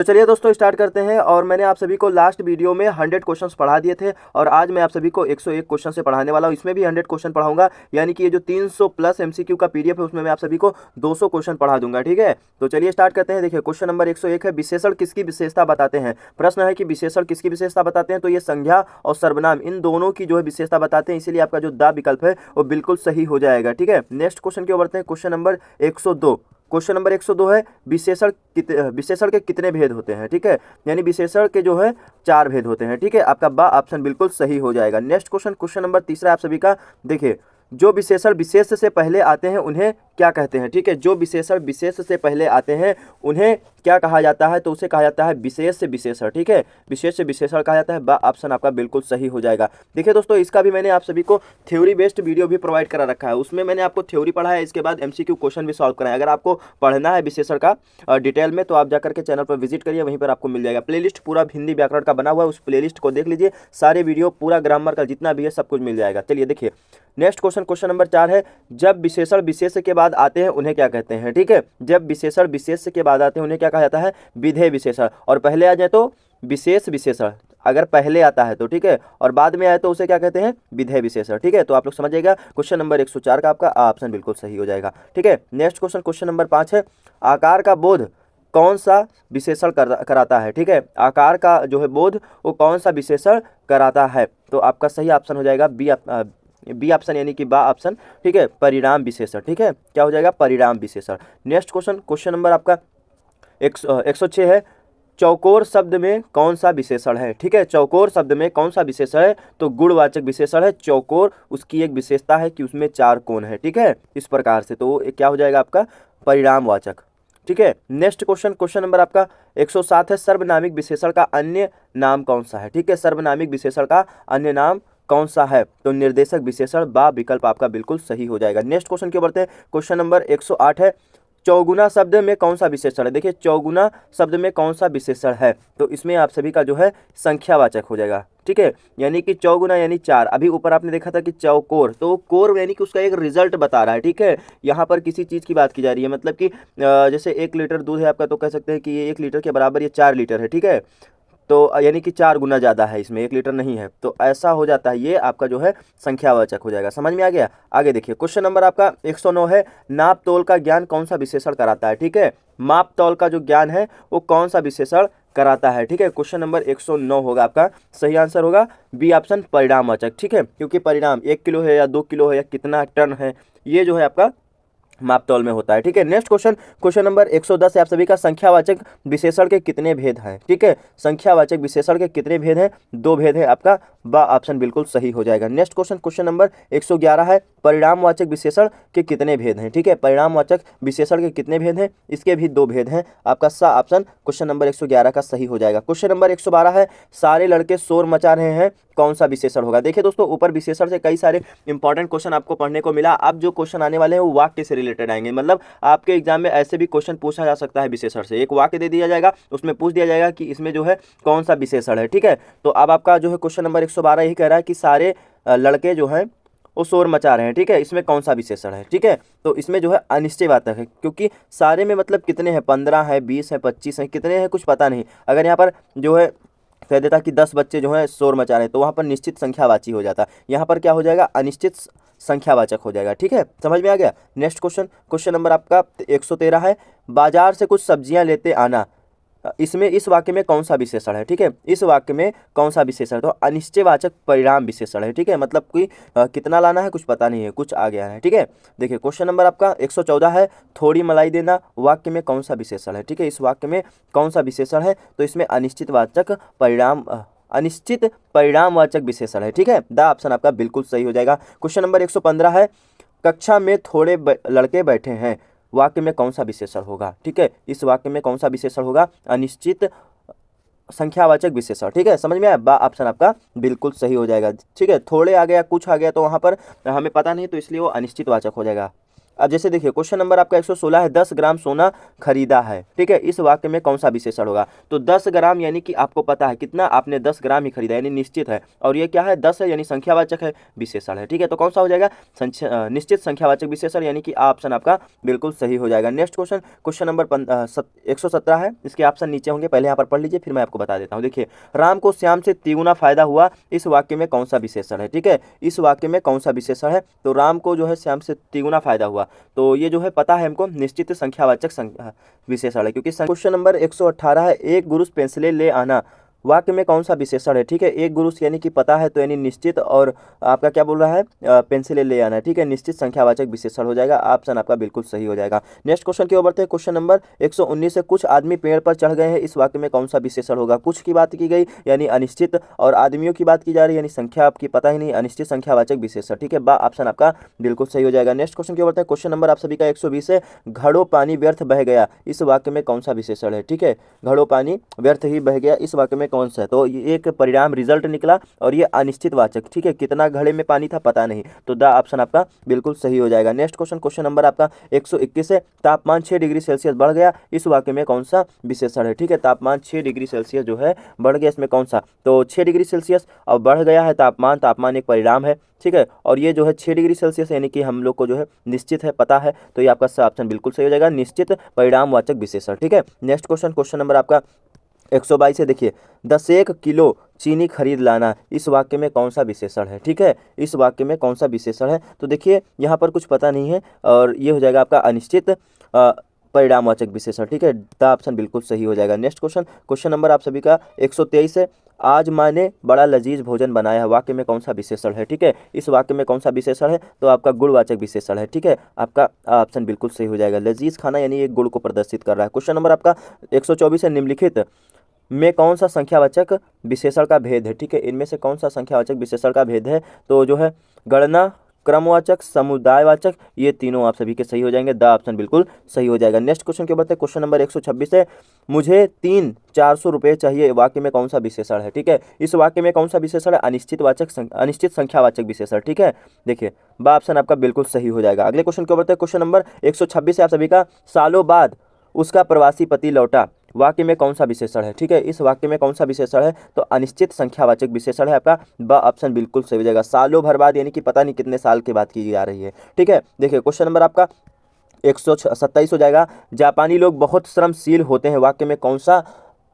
तो चलिए दोस्तों स्टार्ट करते हैं। और मैंने आप सभी को लास्ट वीडियो में 100 क्वेश्चंस पढ़ा दिए थे और आज मैं आप सभी को 101 क्वेश्चन से पढ़ाने वाला हूं। इसमें भी 100 क्वेश्चन पढ़ाऊंगा, यानी कि ये जो 300 प्लस एमसीक्यू का पीडीएफ है उसमें मैं आप सभी को 200 क्वेश्चन पढ़ा दूंगा। ठीक है, तो चलिए स्टार्ट करते हैं। देखिए क्वेश्चन नंबर 101 है, विशेषण किसकी विशेषता बताते हैं। प्रश्न है कि विशेषण किसकी विशेषता बताते हैं, तो ये संज्ञा और सर्वनाम इन दोनों की जो है विशेषता बताते हैं, इसीलिए आपका जो दा विकल्प है वो बिल्कुल सही हो जाएगा। ठीक है, नेक्स्ट क्वेश्चन की ओर बढ़ते हैं। क्वेश्चन नंबर 102, क्वेश्चन नंबर 102 है, विशेषण के कितने भेद होते हैं। ठीक है, यानी विशेषण के जो है 4 भेद होते हैं। ठीक है, आपका बा ऑप्शन बिल्कुल सही हो जाएगा। नेक्स्ट क्वेश्चन, क्वेश्चन नंबर तीसरा आप सभी का। देखिए, जो विशेषण विशेष से पहले आते हैं उन्हें क्या कहते हैं। ठीक है, जो विशेषण विशेष से पहले आते हैं उन्हें क्या कहा जाता है, तो उसे कहा जाता है विशेष से विशेषण। ठीक है, विशेष से विशेषण कहा जाता है। बा ऑप्शन आपका बिल्कुल सही हो जाएगा। देखिए दोस्तों, इसका भी मैंने आप सभी को थ्योरी बेस्ड वीडियो भी प्रोवाइड करा रखा है, उसमें मैंने आपको थ्योरी पढ़ा है, इसके बाद एमसीक्यू क्वेश्चन भी सॉल्व कराए। अगर आपको पढ़ना है विशेषण का डिटेल में तो आप जाकर के चैनल पर विजिट करिए, वहीं पर आपको मिल जाएगा। प्लेलिस्ट पूरा हिंदी व्याकरण का बना हुआ है, उस प्लेलिस्ट को देख लीजिए, सारे वीडियो पूरा ग्रामर का जितना भी है सब कुछ मिल जाएगा। चलिए देखिए नेक्स्ट क्वेश्चन, क्वेश्चन नंबर 4 है, जब विशेषण विशेष के बाद आते हैं उन्हें क्या कहते हैं। ठीक है, जब विशेषण विशेष के बाद आते हैं उन्हें क्या कहा जाता है, विधेय विशेषण। और पहले आ जाए तो विशेष विशेषण, अगर पहले आता है तो ठीक है, और बाद में आए तो उसे क्या कहते हैं, विधेय विशेषण। ठीक है, तो आप लोग समझिएगा। क्वेश्चन नंबर 104 का आपका ऑप्शन बिल्कुल सही हो जाएगा। ठीक है, नेक्स्ट क्वेश्चन, क्वेश्चन नंबर 5 है, आकार का बोध कौन सा विशेषण कराता है। ठीक है, आकार का जो है बोध वो कौन सा विशेषण कराता है, तो आपका सही ऑप्शन हो जाएगा बी ऑप्शन, यानी कि बा ऑप्शन। ठीक है, परिणाम विशेषण। ठीक है, क्या हो जाएगा, परिणाम विशेषण। नेक्स्ट क्वेश्चन, क्वेश्चन नंबर आपका 106 है, चौकोर शब्द में कौन सा विशेषण है। ठीक है, चौकोर शब्द में कौन सा विशेषण है, तो गुणवाचक विशेषण है। चौकोर उसकी एक विशेषता है कि उसमें 4 कोण है। ठीक है, इस प्रकार से तो क्या हो जाएगा आपका परिणामवाचक। ठीक है, नेक्स्ट क्वेश्चन, क्वेश्चन नंबर आपका 107 है, सर्वनामिक विशेषण का अन्य नाम कौन सा है। ठीक है, सर्वनामिक विशेषण का अन्य नाम कौन सा है, तो निर्देशक विशेषण। बा विकल्प आपका बिल्कुल सही हो जाएगा। नेक्स्ट क्वेश्चन की ओर बढ़ते हैं। क्वेश्चन नंबर 108 है, चौगुना शब्द में कौन सा विशेषण है। देखिए, चौगुना शब्द में कौन सा विशेषण है, तो इसमें आप सभी का जो है संख्यावाचक हो जाएगा। ठीक है, यानी कि चौगुना यानी 4। अभी ऊपर आपने देखा था कि चौकोर, तो कोर यानी कि उसका एक रिजल्ट बता रहा है। ठीक है, यहाँ पर किसी चीज़ की बात की जा रही है, मतलब कि जैसे 1 लीटर दूध है आपका, तो कह सकते हैं कि ये 1 लीटर के बराबर ये 4 लीटर है। ठीक है, तो यानी कि 4 गुना ज़्यादा है, इसमें 1 लीटर नहीं है, तो ऐसा हो जाता है, ये आपका जो है संख्यावाचक हो जाएगा। समझ में आ गया। आगे देखिए, क्वेश्चन नंबर आपका 109 है, नाप तोल का ज्ञान कौन सा विशेषण कराता है। ठीक है, माप तोल का जो ज्ञान है वो कौन सा विशेषण कराता है। ठीक है, क्वेश्चन नंबर 109 होगा आपका, सही आंसर होगा बी ऑप्शन, परिणामवाचक। ठीक है, क्योंकि परिणाम 1 किलो है या 2 किलो है या कितना टन है, ये जो है आपका माप तौल में होता है। ठीक है, नेक्स्ट क्वेश्चन, क्वेश्चन नंबर 110 है आप सभी का, संख्यावाचक विशेषण के कितने भेद हैं। ठीक है, संख्यावाचक विशेषण के कितने भेद हैं, 2 भेद है। आपका बा ऑप्शन बिल्कुल सही हो जाएगा। नेक्स्ट क्वेश्चन, क्वेश्चन नंबर 111 है, परिणामवाचक विशेषण के कितने भेद हैं। ठीक है, परिणामवाचक विशेषण के कितने भेद हैं, इसके भी 2 भेद हैं। आपका सा ऑप्शन क्वेश्चन नंबर 111 का सही हो जाएगा। क्वेश्चन नंबर 112 है, सारे लड़के शोर मचा रहे हैं, कौन सा विशेषण होगा। देखिए दोस्तों, ऊपर विशेषण से कई सारे इंपॉर्टेंट क्वेश्चन आपको पढ़ने को मिला। अब जो क्वेश्चन आने वाले हैं वो वाक्य से रिलेटेड आएंगे, मतलब आपके एग्जाम में ऐसे भी क्वेश्चन पूछा जा सकता है विशेषण से। एक वाक्य दे दिया जाएगा, उसमें पूछ दिया जाएगा कि इसमें जो है कौन सा विशेषण है। ठीक है, तो अब आपका जो है क्वेश्चन नंबर 112 यही कह रहा है कि सारे लड़के जो हैं वो शोर मचा रहे हैं। ठीक है, इसमें कौन सा विशेषण है। ठीक है, तो इसमें जो है अनिश्चयवाचक है, क्योंकि सारे में मतलब कितने हैं, 15 है, 20 है, 25 है, कितने हैं कुछ पता नहीं। अगर यहाँ पर जो है कह देता कि 10 बच्चे जो हैं शोर मचा रहे हैं, तो वहाँ पर निश्चित संख्यावाची हो जाता। यहाँ पर क्या हो जाएगा, अनिश्चित संख्यावाचक हो जाएगा। ठीक है, समझ में आ गया। नेक्स्ट क्वेश्चन, क्वेश्चन नंबर आपका 113 है, बाजार से कुछ सब्जियां लेते आना, इसमें इस वाक्य में कौन सा विशेषण है। ठीक है, इस वाक्य में कौन सा विशेषण, तो अनिश्चयवाचक परिणाम विशेषण है। ठीक है, मतलब कि कितना लाना है कुछ पता नहीं है, कुछ आ गया है। ठीक है, देखिए क्वेश्चन नंबर आपका 114 है, थोड़ी मलाई देना, वाक्य में कौन सा विशेषण है। ठीक है, इस वाक्य में कौन सा विशेषण है, तो इसमें अनिश्चित परिणामवाचक विशेषण है। ठीक है, द ऑप्शन आपका बिल्कुल सही हो जाएगा। क्वेश्चन नंबर 115 है, कक्षा में थोड़े लड़के बैठे हैं, वाक्य में कौन सा विशेषण होगा। ठीक है, इस वाक्य में कौन सा विशेषण होगा, अनिश्चित संख्यावाचक विशेषण। ठीक है, समझ में आया, बा ऑप्शन आपका बिल्कुल सही हो जाएगा। ठीक है, थोड़े आ गया कुछ आ गया तो वहाँ पर हमें पता नहीं, तो इसलिए वो अनिश्चित वाचक हो जाएगा। अब जैसे देखिए क्वेश्चन नंबर आपका 116 है, 10 ग्राम सोना खरीदा है, ठीक है, इस वाक्य में कौन सा विशेषण होगा। तो 10 ग्राम यानी कि आपको पता है कितना, आपने 10 ग्राम ही खरीदा यानी निश्चित है, और ये क्या है 10 है यानी संख्यावाचक है, विशेषण है, ठीक है। तो कौन सा हो जाएगा निश्चित संख्यावाचक विशेषण, यानी कि ऑप्शन आपका बिल्कुल सही हो जाएगा। नेक्स्ट क्वेश्चन, क्वेश्चन नंबर 117 है, इसके ऑप्शन नीचे होंगे, पहले यहाँ पर पढ़ लीजिए फिर मैं आपको बता देता हूँ। देखिए, राम को श्याम से तिगुना फायदा हुआ, इस वाक्य में कौन सा विशेषण है, ठीक है, इस वाक्य में कौन सा विशेषण है। तो राम को जो है श्याम से तिगुना फायदा हुआ, तो ये जो है पता है हमको निश्चित संख्यावाचक विशेषण है, क्योंकि क्वेश्चन नंबर 118 है, एक गुरुस पेंसिलें ले आना, वाक्य में कौन सा विशेषण है, ठीक है, एक गुरुस यानी कि पता है तो यानी निश्चित, और आपका क्या बोल रहा है पेंसिलें ले आना, ठीक है, निश्चित संख्यावाचक विशेषण हो जाएगा, ऑप्शन आपका बिल्कुल सही हो जाएगा। नेक्स्ट क्वेश्चन की ओर बढ़ते हैं, क्वेश्चन नंबर 119 है, कुछ आदमी पेड़ पर चढ़ गए हैं, इस वाक्य में कौन सा विशेषण होगा। कुछ की बात की गई यानी अनिश्चित, और आदमियों की बात की जा रही है यानी संख्या आपकी पता ही नहीं, अनिश्चित संख्यावाचक विशेषण, ठीक है, बा ऑप्शन आपका बिल्कुल सही हो जाएगा। नेक्स्ट क्वेश्चन की ओर बढ़ते हैं, क्वेश्चन नंबर आप सभी का 120 है, घड़ों पानी व्यर्थ बह गया, इस वाक्य में कौन सा विशेषण है, ठीक है, घड़ों पानी व्यर्थ ही बह गया, इस वाक्य में कौन सा है। तो एक परिणाम रिजल्ट निकला और ये अनिश्चित वाचक, ठीक है, कितना घड़े में पानी था पता नहीं, तो द ऑप्शन आपका बिल्कुल सही हो जाएगा। नेक्स्ट क्वेश्चन, क्वेश्चन नंबर आपका 121 है, तापमान 6 डिग्री सेल्सियस बढ़ गया, इस वाक्य में कौन सा विशेषण है, ठीक है, तापमान 6 डिग्री सेल्सियस जो है बढ़ गया, इसमें कौन सा, तो 6 डिग्री सेल्सियस और बढ़ गया है तापमान, तापमान एक परिणाम है, ठीक है, और ये जो है 6 डिग्री सेल्सियस यानी कि हम लोग को जो है निश्चित है पता है, तो ये आपका ऑप्शन बिल्कुल सही हो जाएगा, निश्चित परिणामवाचक विशेषण, ठीक है। नेक्स्ट क्वेश्चन, क्वेश्चन नंबर आपका 122 है, देखिए 10 किलो चीनी खरीद लाना, इस वाक्य में कौन सा विशेषण है, ठीक है, इस वाक्य में कौन सा विशेषण है। तो देखिए यहाँ पर कुछ पता नहीं है और ये हो जाएगा आपका अनिश्चित परिणामवाचक विशेषण, ठीक है, द ऑप्शन बिल्कुल सही हो जाएगा। नेक्स्ट क्वेश्चन, क्वेश्चन नंबर आप सभी का 123 है, आज माँ ने बड़ा लजीज भोजन बनाया है, वाक्य में कौन सा विशेषण है, ठीक है, इस वाक्य में कौन सा विशेषण है, तो आपका गुणवाचक विशेषण है, ठीक है, आपका ऑप्शन बिल्कुल सही हो जाएगा, लजीज खाना यानी एक गुण को प्रदर्शित कर रहा है। क्वेश्चन नंबर आपका 124 है, निम्नलिखित में कौन सा संख्यावाचक विशेषण का भेद है, ठीक है, इनमें से कौन सा संख्यावाचक विशेषण का भेद है। तो जो है गणना, क्रमवाचक, समुदायवाचक, ये तीनों आप सभी के सही हो जाएंगे, द ऑप्शन बिल्कुल सही हो जाएगा। नेक्स्ट क्वेश्चन के बढ़ते हैं, क्वेश्चन नंबर 126 है, मुझे 400 रुपये चाहिए, वाक्य में कौन सा विशेषण है, ठीक है, इस वाक्य में कौन सा विशेषण है, अनिश्चित संख्यावाचक विशेषण, ठीक है, देखिए ब ऑप्शन आपका बिल्कुल सही हो जाएगा। अगले क्वेश्चन के बढ़ते हैं, क्वेश्चन नंबर 126 है आप सभी का, सालों बाद उसका प्रवासी पति लौटा, वाक्य में कौन सा विशेषण है, ठीक है, इस वाक्य में कौन सा विशेषण है, तो अनिश्चित संख्यावाचक विशेषण है आपका, ब ऑप्शन बिल्कुल सही हो जाएगा। सालों भर बाद यानी कि पता नहीं कितने साल के बाद की जा रही है, ठीक है। देखिए क्वेश्चन नंबर आपका 127 हो जाएगा, जापानी लोग बहुत श्रमशील होते हैं, वाक्य में कौन सा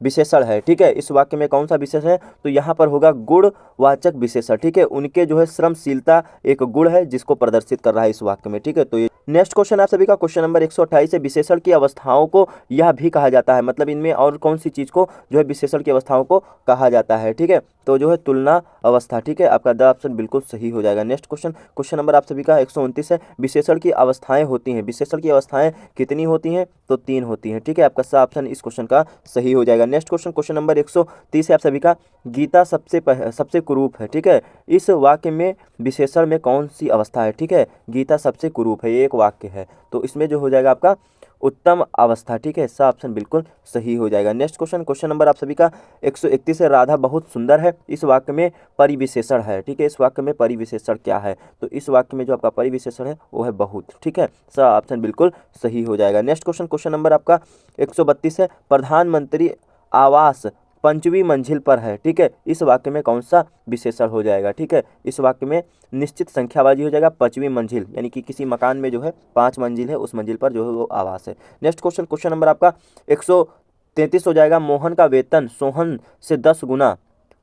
विशेषण है, ठीक है, इस वाक्य में कौन सा विशेषण है, तो यहाँ पर होगा गुणवाचक विशेषण, ठीक है, उनके जो है श्रमशीलता एक गुण है जिसको प्रदर्शित कर रहा है इस वाक्य में, ठीक है। तो ये नेक्स्ट क्वेश्चन आप सभी का क्वेश्चन नंबर 128 है, विशेषण की अवस्थाओं को यह भी कहा जाता है, मतलब इनमें और कौन सी चीज को जो है विशेषण की अवस्थाओं को कहा जाता है, ठीक है, तो जो है तुलना अवस्था, ठीक है, आपका द ऑप्शन बिल्कुल सही हो जाएगा। नेक्स्ट क्वेश्चन, क्वेश्चन नंबर आप सभी का 129 है, विशेषण की अवस्थाएं होती हैं, विशेषण की अवस्थाएं कितनी होती हैं, तो 3 होती हैं, ठीक है, आपका सा ऑप्शन इस क्वेश्चन का सही हो जाएगा। नेक्स्ट क्वेश्चन, क्वेश्चन नंबर 130 है आप सभी का, गीता सबसे कुरूप है, ठीक है, इस वाक्य में विशेषण में कौन सी अवस्था है, ठीक है, गीता सबसे कुरूप है, ये एक वाक्य है, तो इसमें जो हो जाएगा आपका उत्तम अवस्था, ठीक है, सा ऑप्शन बिल्कुल सही हो जाएगा। नेक्स्ट क्वेश्चन, क्वेश्चन नंबर आप सभी का 131 है, राधा बहुत सुंदर है, इस वाक्य में परिविशेषण है, ठीक है, इस वाक्य में परिविशेषण क्या है, तो इस वाक्य में जो आपका परिविशेषण है वो है बहुत, ठीक है, सा ऑप्शन बिल्कुल सही हो जाएगा। नेक्स्ट क्वेश्चन, क्वेश्चन नंबर आपका 132 है, प्रधानमंत्री आवास 5वीं मंजिल पर है, ठीक है, इस वाक्य में कौन सा विशेषण हो जाएगा, ठीक है, इस वाक्य में निश्चित संख्यावाची हो जाएगा, 5वीं मंजिल यानी कि किसी मकान में जो है 5 मंजिल है, उस मंजिल पर जो है वो आवास है। नेक्स्ट क्वेश्चन, क्वेश्चन नंबर आपका 133 हो जाएगा, मोहन का वेतन सोहन से 10 गुना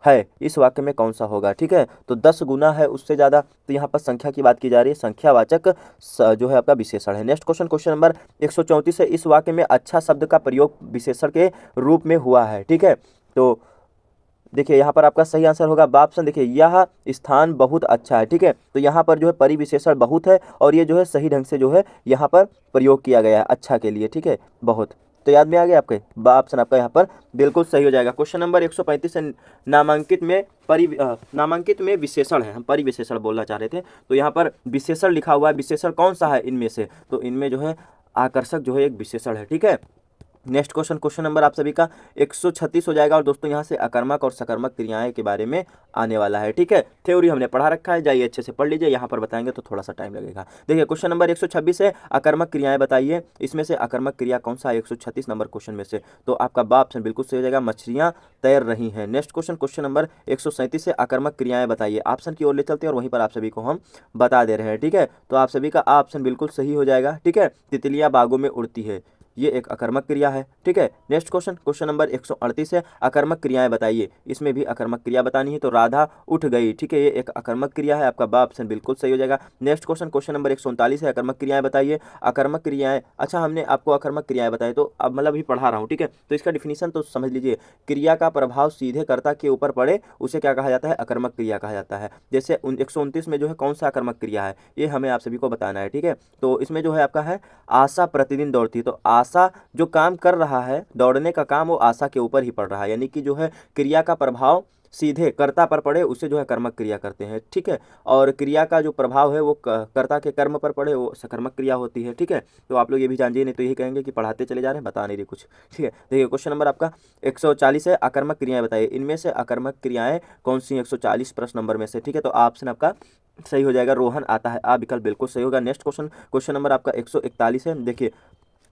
है, इस वाक्य में कौन सा होगा, ठीक है, तो 10 गुना है उससे ज़्यादा, तो यहाँ पर संख्या की बात की जा रही है, संख्यावाचक जो है आपका विशेषण है। नेक्स्ट क्वेश्चन, क्वेश्चन नंबर 134 है, इस वाक्य में अच्छा शब्द का प्रयोग विशेषण के रूप में हुआ है, ठीक है, तो देखिए यहाँ पर आपका सही आंसर होगा ऑप्शन, देखिए यह स्थान बहुत अच्छा है, ठीक है, तो यहाँ पर जो है परिविशेषण बहुत है और ये जो है सही ढंग से जो है यहाँ पर प्रयोग किया गया है अच्छा के लिए, ठीक है, बहुत, तो याद में आ गया आपके, ऑप्शन आपका यहाँ पर बिल्कुल सही हो जाएगा। क्वेश्चन नंबर 135 है, नामांकित में विशेषण है, हम परिविशेषण बोलना चाह रहे थे, तो यहाँ पर विशेषण लिखा हुआ है, विशेषण कौन सा है इनमें से, तो इनमें जो है आकर्षक जो है एक विशेषण है, ठीक है, नेक्स्ट क्वेश्चन, क्वेश्चन नंबर आप सभी का 136 हो जाएगा। और दोस्तों यहाँ से अकर्मक और सकर्मक क्रियाएं के बारे में आने वाला है, ठीक है। थ्योरी हमने पढ़ा रखा है, जाइए अच्छे से पढ़ लीजिए, यहाँ पर बताएंगे तो थोड़ा सा टाइम लगेगा। देखिए क्वेश्चन नंबर 126 है, अकर्मक क्रियाएं बताइए, इसमें से अकर्मक क्रिया कौन सा है 136 नंबर क्वेश्चन में से? तो आपका बा ऑप्शन बिल्कुल सही हो जाएगा, मछलियां तैर रही हैं। नेक्स्ट क्वेश्चन, क्वेश्चन नंबर 137 है, अकर्मक क्रियाएं बताइए। ऑप्शन की ओर ले चलते हैं और वहीं पर आप सभी को हम बता दे रहे हैं, ठीक है। तो आप सभी का ऑप्शन बिल्कुल सही हो जाएगा, ठीक है। तितलियां बागों में उड़ती है, ये एक अकर्मक क्रिया है, ठीक है। नेक्स्ट क्वेश्चन, क्वेश्चन नंबर 138 है, अकर्मक क्रियाएं बताइए, इसमें भी अकर्मक क्रिया बतानी है। तो राधा उठ गई, ठीक है, ये एक अकर्मक क्रिया है, आपका बा ऑप्शन बिल्कुल सही हो जाएगा। नेक्स्ट क्वेश्चन, क्वेश्चन नंबर 139 है, अकर्मक क्रियाएं बताइए। अकर्मक क्रियाएं, अच्छा हमने आपको अकर्मक क्रियाएं बताई, तो अब मतलब अभी पढ़ा रहा हूँ, ठीक है। तो इसका डिफिनीशन तो समझ लीजिए, क्रिया का प्रभाव सीधे कर्ता के ऊपर पड़े उसे क्या कहा जाता है? अकर्मक क्रिया कहा जाता है। जैसे 129 में जो है कौन सा अकर्मक क्रिया है, ये हमें आप सभी को बताना है, ठीक है। तो इसमें जो है आपका है, आशा प्रतिदिन दौड़ती है। तो आशा जो काम कर रहा है, दौड़ने का काम, वो आशा के ऊपर ही पड़ रहा है, यानी कि जो है क्रिया का प्रभाव सीधे कर्ता पर पड़े उसे जो है कर्मक क्रिया करते हैं, ठीक है। और क्रिया का जो प्रभाव है वो कर्ता के कर्म पर पड़े वो सकर्मक क्रिया होती है, ठीक है। तो आप लोग ये भी जानिए, नहीं तो यही कहेंगे कि पढ़ाते चले जा रहे हैं, बता नहीं रहे कुछ, ठीक है। देखिए क्वेश्चन नंबर आपका 140 है, अकर्मक क्रियाएं बताइए, इनमें से अकर्मक क्रियाएं कौन सी 140 प्रश्न नंबर में से, ठीक है। तो ऑप्शन आपका सही हो जाएगा, रोहन आता है, आ विकल्प बिल्कुल सही होगा। नेक्स्ट क्वेश्चन, क्वेश्चन नंबर आपका 141 है, देखिए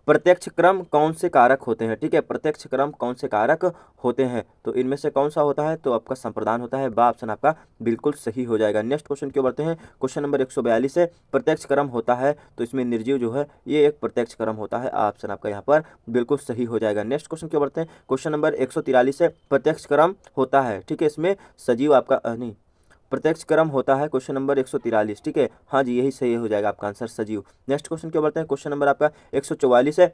प्रत्यक्ष क्रम कौन से कारक होते हैं, ठीक है। प्रत्यक्ष क्रम कौन से कारक होते हैं, तो इनमें से कौन सा होता है? तो आपका संप्रदान होता है, बा ऑप्शन आपका बिल्कुल सही हो जाएगा। नेक्स्ट क्वेश्चन क्यों बढ़ते हैं, क्वेश्चन नंबर 142 है, प्रत्यक्ष क्रम होता है, तो इसमें निर्जीव जो है ये एक प्रत्यक्ष क्रम होता है, ऑप्शन आपका यहाँ पर बिल्कुल सही हो जाएगा। नेक्स्ट क्वेश्चन क्यों बढ़ते हैं, क्वेश्चन नंबर 143 है, प्रत्यक्ष क्रम होता है, ठीक है, इसमें सजीव आपका नहीं, प्रत्यक्ष क्रम होता है, क्वेश्चन नंबर 143, ठीक है, हाँ जी यही सही हो जाएगा आपका आंसर, सजीव। नेक्स्ट क्वेश्चन क्यों बढ़ते हैं, क्वेश्चन नंबर आपका 144 है,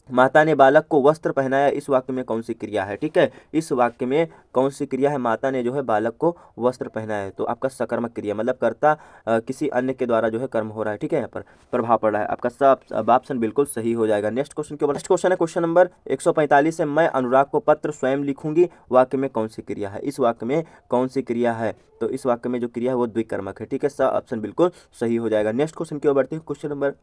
माता ने बालक को वस्त्र पहनाया, इस वाक्य में कौन सी क्रिया है, ठीक है। इस वाक्य में कौन सी क्रिया है, माता ने जो है बालक को वस्त्र पहनाया है, तो आपका सकर्मक क्रिया, मतलब कर्ता किसी अन्य के द्वारा जो है कर्म हो रहा है, ठीक है, यहाँ पर प्रभाव पड़ रहा है, आपका सब ऑप्शन बिल्कुल सही हो जाएगा। नेक्स्ट क्वेश्चन के नेक्स्ट क्वेश्चन है, क्वेश्चन नंबर 145 है, मैं अनुराग को पत्र स्वयं लिखूंगी, वाक्य में कौन सी क्रिया है, इस वाक्य में कौन सी क्रिया है? तो इस वाक्य में जो क्रिया है वो द्विकर्मक है, ठीक है, सब ऑप्शन बिल्कुल सही हो जाएगा। नेक्स्ट क्वेश्चन की ओर बढ़ते हैं, क्वेश्चन नंबर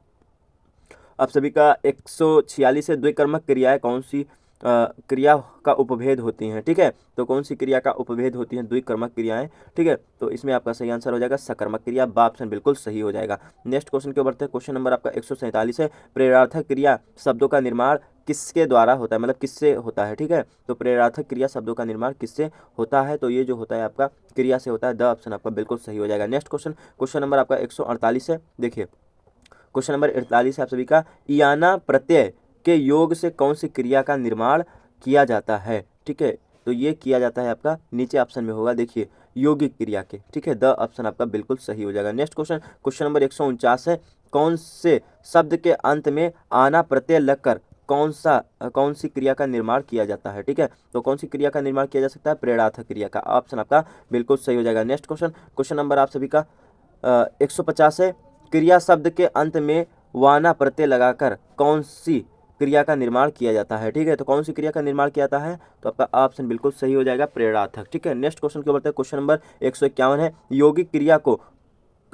आप सभी का 146 है, द्विकर्मक क्रियाएं कौन सी क्रिया का उपभेद होती हैं, ठीक है। तो कौन सी क्रिया का उपभेद होती हैं द्विकर्मक क्रियाएं, ठीक है। तो इसमें आपका सही आंसर हो जाएगा सकर्मक क्रिया, बा ऑप्शन बिल्कुल सही हो जाएगा। नेक्स्ट क्वेश्चन के बढ़ते हैं, क्वेश्चन नंबर आपका 147 है, प्रेरणार्थक क्रिया शब्दों का निर्माण किसके द्वारा होता है, मतलब किससे होता है, ठीक है। तो प्रेरणार्थक क्रिया शब्दों का निर्माण किससे होता है, तो ये जो होता है आपका क्रिया से होता है, द ऑप्शन आपका बिल्कुल सही हो जाएगा। नेक्स्ट क्वेश्चन, क्वेश्चन नंबर आपका 148 है, देखिए क्वेश्चन नंबर 48 है आप सभी का, इयाना प्रत्यय के योग से कौन सी क्रिया का निर्माण किया जाता है, ठीक है। तो ये किया जाता है आपका नीचे ऑप्शन में होगा, देखिए यौगिक क्रिया के, ठीक है, द ऑप्शन आपका बिल्कुल सही हो जाएगा। नेक्स्ट क्वेश्चन, क्वेश्चन नंबर 149 है, कौन से शब्द के अंत में आना प्रत्यय लगकर कौन सी क्रिया का निर्माण किया जाता है, ठीक है। तो कौन सी क्रिया का निर्माण किया जा सकता है, प्रेरणार्थक क्रिया का, ऑप्शन आपका बिल्कुल सही हो जाएगा। नेक्स्ट क्वेश्चन, क्वेश्चन नंबर आप सभी का 150 है, क्रिया शब्द के अंत में वाना प्रत्यय लगाकर कौन सी क्रिया का निर्माण किया जाता है, ठीक है। तो कौन सी क्रिया का निर्माण किया जाता है, तो आपका ऑप्शन बिल्कुल सही हो जाएगा, प्रेरणार्थक, ठीक है। नेक्स्ट क्वेश्चन के बढ़ते हैं, क्वेश्चन नंबर 151 है, यौगिक क्रिया को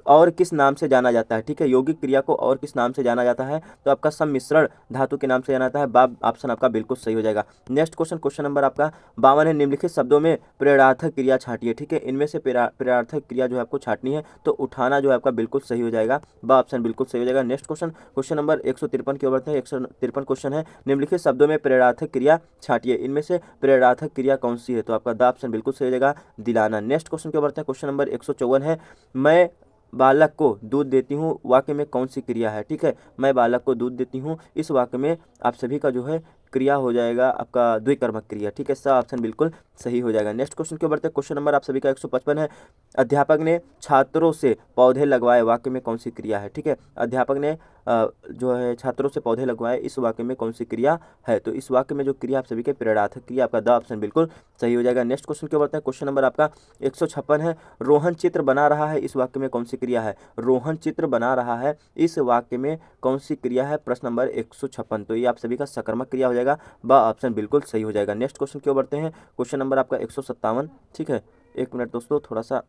और किस नाम से जाना जाता है, ठीक है। यौगिक क्रिया को और किस नाम से जाना जाता है, तो आपका सम्मिश्रण धातु के नाम से जाना जाता है, बाब ऑप्शन आपका बिल्कुल सही हो जाएगा। नेक्स्ट क्वेश्चन, क्वेश्चन नंबर आपका 52 है, निम्नलिखित शब्दों में प्रेरणार्थक क्रिया छाटिए, ठीक है। इनमें से प्रेरणार्थक क्रिया जो है आपको छाटनी है, तो उठाना जो है आपका बिल्कुल सही हो जाएगा, बा ऑप्शन बिल्कुल सही हो जाएगा। नेक्स्ट क्वेश्चन, क्वेश्चन नंबर 153 की ओर बढ़ते हैं, 153 क्वेश्चन है, निम्नलिखित शब्दों में प्रेरणार्थक क्रिया छाटिए, इनमें से प्रेरणार्थक क्रिया कौन सी है, तो आपका द ऑप्शन बिल्कुल सही हो जाएगा, दिलाना। नेक्स्ट क्वेश्चन की ओर बढ़ते हैं, क्वेश्चन नंबर 154 है, मैं बालक को दूध देती हूँ, वाक्य में कौन सी क्रिया है, ठीक है। मैं बालक को दूध देती हूँ, इस वाक्य में आप सभी का जो है क्रिया हो जाएगा आपका द्विकर्मक क्रिया, ठीक है, सा ऑप्शन बिल्कुल सही हो जाएगा। नेक्स्ट क्वेश्चन के बढ़ते हैं, क्वेश्चन नंबर आप सभी का 155 है, अध्यापक ने छात्रों से पौधे लगवाए, वाक्य में कौन सी क्रिया है, ठीक है। अध्यापक ने जो है छात्रों से पौधे लगवाए, इस वाक्य में कौन सी क्रिया है, तो इस वाक्य में जो क्रिया आप सभी के प्रेरणार्थक क्रिया, आपका द ऑप्शन बिल्कुल सही हो जाएगा। नेक्स्ट क्वेश्चन के बढ़ते हैं, क्वेश्चन नंबर आपका 156 है, रोहन चित्र बना रहा है, इस वाक्य में कौन सी क्रिया है, रोहन चित्र बना रहा है, इस वाक्य में कौन सी क्रिया है, प्रश्न नंबर 156, तो ये आप सभी का सकर्मक क्रिया हो जाएगा, ब ऑप्शन बिल्कुल सही हो जाएगा। नेक्स्ट क्वेश्चन की ओर बढ़ते हैं, क्वेश्चन नंबर आपका 157, ठीक है, एक मिनट दोस्तों, थोड़ा सा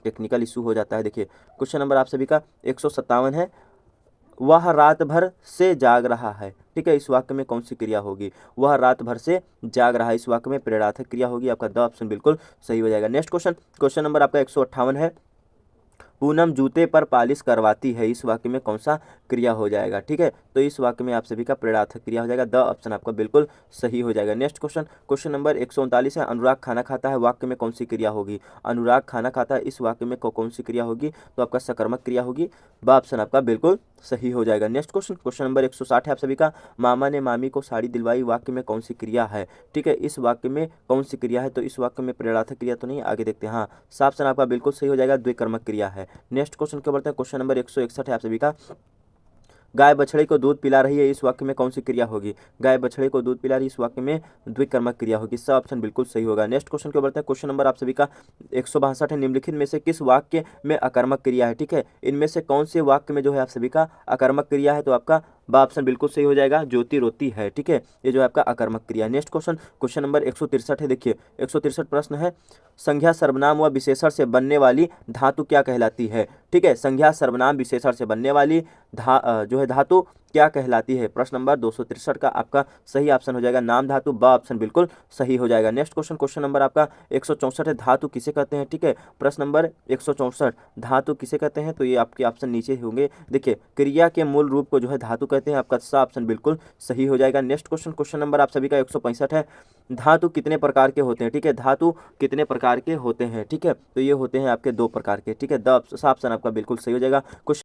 टेक्निकल इशू हो जाता है। देखिए क्वेश्चन नंबर आप सभी का 157 है, वह रात भर से जाग रहा है, ठीक है, इस वाक्य में कौन सी क्रिया होगी? वह रात भर से जाग रहा है, इस वाक्य में प्रेरणार्थक क्रिया होगी। आपका द ऑप्शन बिल्कुल सही हो जाएगा। नेक्स्ट क्वेश्चन, क्वेश्चन नंबर आपका 158 है। पूनम जूते पर पालिश करवाती है, इस वाक्य में कौन सा क्रिया हो जाएगा? ठीक है, तो इस वाक्य में आप सभी का प्रेरणार्थक क्रिया हो जाएगा। द ऑप्शन आपका बिल्कुल सही हो जाएगा। नेक्स्ट क्वेश्चन, क्वेश्चन नंबर 139 है। अनुराग खाना खाता है, वाक्य में कौन सी क्रिया होगी? अनुराग खाना खाता है, इस वाक्य में कौन सी क्रिया होगी? तो आपका सकर्मक क्रिया होगी। ब ऑप्शन आपका बिल्कुल सही हो जाएगा। नेक्स्ट क्वेश्चन, क्वेश्चन नंबर 160 है आप सभी का। मामा ने मामी को साड़ी दिलवाई, वाक्य में कौन सी क्रिया है? ठीक है, इस वाक्य में कौन सी क्रिया है? तो इस वाक्य में प्रेरणार्थक क्रिया तो नहीं, आगे देखते हैं। हाँ, साफ ऑप्शन आपका बिल्कुल सही हो जाएगा, द्विकर्मक क्रिया है। नेक्स्ट क्वेश्चन क्या बोलते हैं? क्वेश्चन नंबर 161 है आप सभी का। गाय बछड़े को दूध पिला रही है, इस वाक्य में कौन सी क्रिया होगी? गाय बछड़े को दूध पिला रही है, इस वाक्य में द्विकर्मक क्रिया होगी। सब ऑप्शन बिल्कुल सही होगा। नेक्स्ट क्वेश्चन क्या बोलते हैं? क्वेश्चन नंबर आप सभी का 162 है। निम्नलिखित में से किस वाक्य में अकर्मक क्रिया है? ठीक है, इनमें से कौन से वाक्य में जो है आप सभी का अकर्मक क्रिया है? तो आपका ब ऑप्शन बिल्कुल सही हो जाएगा, ज्योति रोती है। ठीक है, ये जो है आपका अकर्मक क्रिया। नेक्स्ट क्वेश्चन, क्वेश्चन नंबर 163 है। देखिए 163 प्रश्न है, संज्ञा सर्वनाम व विशेषण से बनने वाली धातु क्या कहलाती है? ठीक है, संज्ञा सर्वनाम विशेषण से बनने वाली जो है धातु क्या कहलाती है? प्रश्न नंबर 263 का आपका सही ऑप्शन हो जाएगा नाम धातु। ब ऑप्शन बिल्कुल सही हो जाएगा। नेक्स्ट क्वेश्चन, क्वेश्चन नंबर आपका 164 है। धातु किसे कहते हैं? ठीक है, प्रश्न नंबर 164, धातु किसे कहते हैं? तो ये आपके ऑप्शन नीचे होंगे। देखिए, क्रिया के मूल रूप को जो है धातु कहते हैं। आपका सा ऑप्शन बिल्कुल सही हो जाएगा। नेक्स्ट क्वेश्चन, क्वेश्चन नंबर आप सभी का 165 है। धातु कितने प्रकार के होते हैं? ठीक है, धातु कितने प्रकार के होते हैं? ठीक है, तो ये होते हैं आपके 2 प्रकार के। ठीक है, द ऑप्शन आपका बिल्कुल सही हो जाएगा। क्वेश्चन